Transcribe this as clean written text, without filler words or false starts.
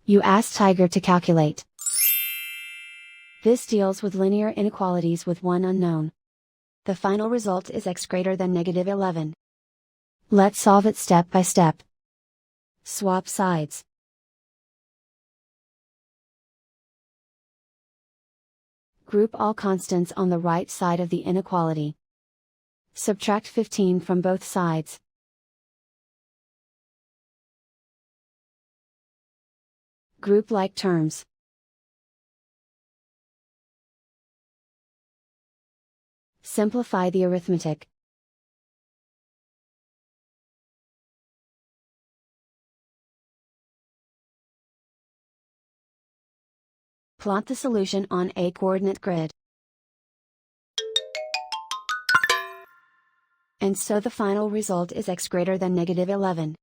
You ask Tiger to calculate. This deals with linear inequalities with one unknown. The final result is x greater than -11. Let's solve it step by step. Swap sides. Group all constants on the right side of the inequality. Subtract 15 from both sides. Group like terms. Simplify the arithmetic. Plot the solution on a coordinate grid. And so the final result is x greater than -11.